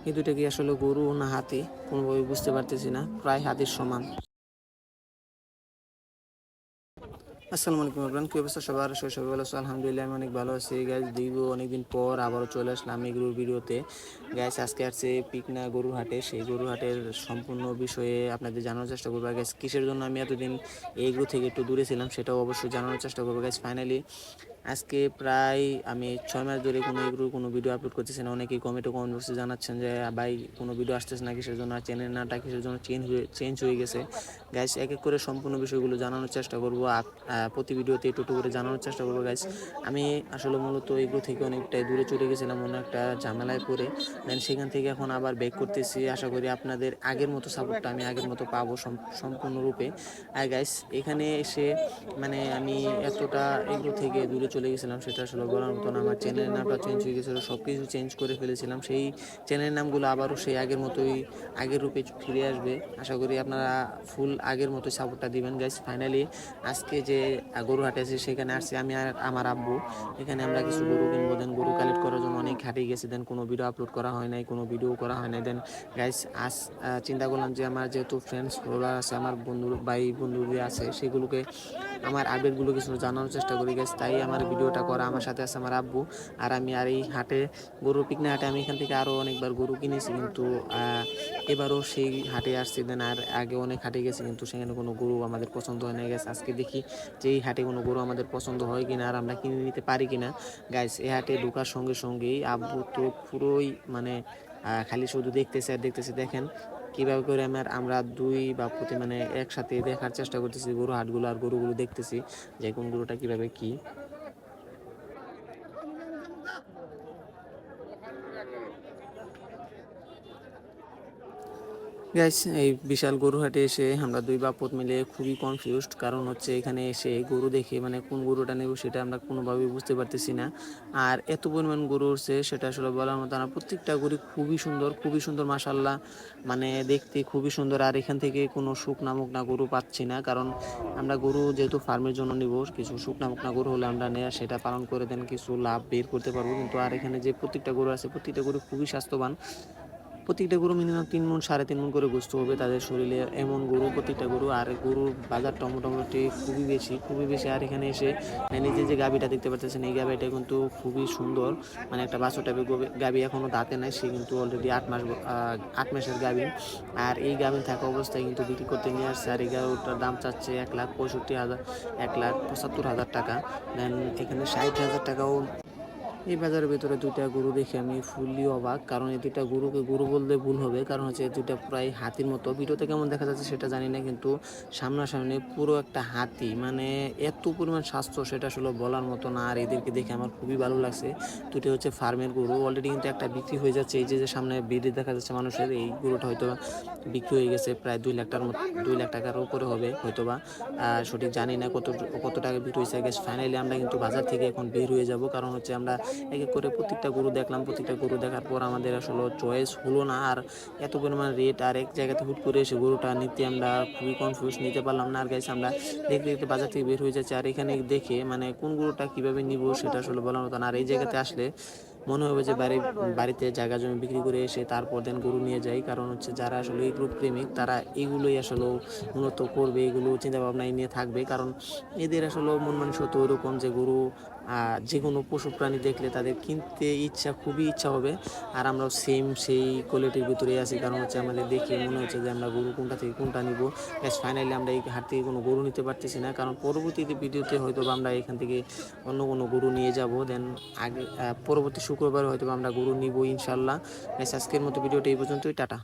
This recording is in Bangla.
এই দুইটা কি আসলে গরু না হাতি কোনোভাবে বুঝতে পারতেছি না, প্রায় হাতির সমান। আসসালামু আলাইকুম এভরিওয়ান, কি অবস্থা সবার? সবাই ভালো আছো? আলহামদুলিল্লাহ আমি অনেক ভালো আছি গাইস। অনেকদিন পর আবারও চলে আসলাম এগুলোর ভিডিওতে গাইস। আজকে আসছে পিকনা গরুর হাটে, সেই গরুর হাটের সম্পূর্ণ বিষয়ে আপনাদের জানানোর চেষ্টা করবো গাইস। কিসের জন্য আমি এতদিন এইগুলো থেকে একটু দূরে ছিলাম সেটাও অবশ্যই জানানোর চেষ্টা করবো গাইস। ফাইনালি আজকে প্রায় আমি 6 মাস ধরে কোনো ভিডিও আপলোড করতেছি না। অনেকেই কমেন্ট বক্সে জানাচ্ছেন যে ভাই কোনো ভিডিও আসতেছে না কিসের জন্য, চ্যানেল নামটা কিসের জন্য চেঞ্জ হয়ে গেছে গাইস। এক এক করে সম্পূর্ণ বিষয়গুলো জানানোর চেষ্টা করবো, প্রতি ভিডিওতে একটু একটু করে জানানোর চেষ্টা করবো গাইস। আমি আসলে মূলত এগুলো থেকে অনেকটাই দূরে চলে গেছিলাম, অনেক একটা ঝামেলায় পড়ে, দেন সেখান থেকে এখন আবার ব্যাক করতেছি। আশা করি আপনাদের আগের মতো সাপোর্টটা আমি আগের মতো পাবো সম্পূর্ণরূপে। আর গাইস এখানে এসে মানে আমি এতটা এগুলো থেকে দূরে চলে গেছিলাম সেটা আসলে বলার মতন। আমার চ্যানেলের নামটা চেঞ্জ হয়ে গেছিলো, সব কিছু চেঞ্জ করে ফেলেছিলাম। সেই চ্যানেলের নামগুলো আবারও সেই আগের মতোই আগের রূপে ফিরে আসবে। আশা করি আপনারা ফুল আগের মতোই সাপোর্টটা দিবেন গাইস। ফাইনালি আজকে যে গরু হাটে আছে সেখানে আসছি আমি আর আমার আব্বু। এখানে আমরা কিছু গরু কিনবো, দেন গরু কালেক্ট করার জন্য অনেক হাটে গেছে, দেন কোনো ভিডিও আপলোড করা হয় নাই, কোনো ভিডিও করা হয় নাই। দেন গাইস আজ চিন্তা করলাম যে আমার যেহেতু ফ্রেন্ডস ফলোয়ার আছে, আমার বন্ধুদের আছে, সেগুলোকে আমার আপডেটগুলো কিছু জানানোর চেষ্টা করি গাইস। তাই আমার ভিডিওটা করা। আমার সাথে আছে আমার আব্বু আর আমি। আর এই হাটে গরু পিকনা হাটে আমি এখান থেকে আরও অনেকবার গরু কিনেছি, কিন্তু এবারও সেই হাটে আসছি। দেন আর আগে অনেক হাটে গেছি, কিন্তু সেখানে কোনো গরু আমাদের পছন্দ হয় না গেছে। আজকে দেখি যে এই হাটে কোনো গরু আমাদের পছন্দ হয় কিনা আর আমরা কিনে নিতে পারি কিনা গাইস। এই হাটে ঢোকার সঙ্গে সঙ্গেই আব্বু তো পুরোই মানে খালি শুধু দেখতেছে আর দেখতেছে। দেখেন কিভাবে করে আমরা দুই বাপুতে মানে একসাথে দেখার চেষ্টা করতেছি গরু হাটগুলো আর গরুগুলো দেখতেছি যে কোন গরুটা কিভাবে কি। গাইস এই বিশাল গরু হাটে এসে আমরা দুই বাপত মিলে খুবই কনফিউজড, কারণ হচ্ছে এখানে এসে গরু দেখে মানে কোন গরুটা নেব সেটা আমরা কোনোভাবেই বুঝতে পারতেছি না। আর এত পরিমাণ গরু উঠছে সেটা আসলে বলার মতো না। প্রত্যেকটা গরু খুবই সুন্দর মাশাল্লাহ, মানে দেখতে খুবই সুন্দর। আর এখান থেকে কোনো শুকনা মুকনা গরু পাচ্ছি না, কারণ আমরা গরু যেহেতু ফার্মের জন্য নিব, কিছু শুকনা মুকনা গরু হলে আমরা নেয়া সেটা পালন করে দেন কিছু লাভ বের করতে পারবো। কিন্তু আর এখানে যে প্রত্যেকটা গরু আছে প্রত্যেকটা গরু খুবই স্বাস্থ্যবান। প্রত্যেকটা গরু মিনিমাম 3 মণ 3.5 মণ করে গোস্ত হবে তাদের শরীরে, এমন গরু প্রত্যেকটা গরু। আর গরুর বাজারটা মোটামুটি খুবই বেশি। আর এখানে এসে নিজে যে গাবিটা দেখতে পাচ্ছেন এই গাবিটা কিন্তু খুবই সুন্দর, মানে একটা বাছুর টাইপের গাবি, এখনো দাঁতে নাই, সে কিন্তু অলরেডি 8 মাসের গাবি। আর এই গাবি থাকা অবস্থায় কিন্তু বিক্রি করতে নিয়ে আসছে। আর এই গাবিটার দাম চাচ্ছে 1,65,000, 1,75,000 টাকা। দেন এখানে 60,000 টাকাও। এই বাজারের ভিতরে দুইটা গরু দেখে আমি ফুললি অবাক, কারণ এই দুইটা গরুকে গরু বললে ভুল হবে, কারণ হচ্ছে এই দুইটা প্রায় হাতির মতো। ভিডিওতে কেমন দেখা যাচ্ছে সেটা জানি না, কিন্তু সামনাসামনি পুরো একটা হাতি, মানে এত পরিমাণ স্বাস্থ্য সেটা আসলে বলার মতো না। আর এদেরকে দেখে আমার খুবই ভালো লাগছে। দুইটা হচ্ছে ফার্মের গরু, অলরেডি কিন্তু একটা বিক্রি হয়ে যাচ্ছে। এই যে সামনে বেডে দেখা যাচ্ছে মানুষের, এই গরুটা হয়তো বিক্রি হয়ে গেছে প্রায় 2 লাখ টাকার উপরে হবে হয়তোবা, সঠিক জানি না কত টাকা বিক্রি হয়েছে গেছে। ফাইনালি আমরা কিন্তু বাজার থেকে এখন বের হয়ে যাব, কারণ হচ্ছে আমরা এক এক করে প্রত্যেকটা গরু দেখলাম। প্রত্যেকটা গরু দেখার পর আমাদের আসলে চয়েস হলো না। আর এত পরিমাণ রেট, আর এক জায়গাতে হুট করে এসে গরুটা নিতে আমরা খুবই কনফিউজ, নিতে পারলাম না। আর গাইছে আমরা দেখতে দেখতে বাজার থেকে বের হয়ে যাচ্ছি। আর এখানে দেখে মানে কোন গরুটা কিভাবে নিব সেটা আসলে বলার মতো না। আর এই জায়গাতে আসলে মনে হবে যে বাড়িতে জায়গা জমি বিক্রি করে এসে তারপর দেন গরু নিয়ে যাই, কারণ হচ্ছে যারা আসলে এই গ্রুপ প্রেমিক তারা এইগুলোই আসলে মূলত করবে, এগুলো চিন্তা ভাবনায় নিয়ে থাকবে। কারণ এদের আসলে মন মানসিকতা ওইরকম যে গরু যে কোনো পশু প্রাণী দেখলে তাদের কিনতে খুবই ইচ্ছা হবে। আর আমরাও সেম সেই কোয়ালিটির ভিতরে আছি, কারণ হচ্ছে আমাদের দেখে মনে হচ্ছে যে আমরা গরু কোনটা থেকে কোনটা নিব। ফাইনালি আমরা এই হাট থেকে কোনো গরু নিতে পারতেছি না, কারণ পরবর্তীতে ভিডিওতে হয়তো আমরা এখান থেকে অন্য কোনো গরু নিয়ে যাব। দেন পরবর্তী শুক্রবার হয়তো আমরা গরু নিব ইনশাল্লাহ। আজকের মতো ভিডিওটা এই পর্যন্তই, টাটা।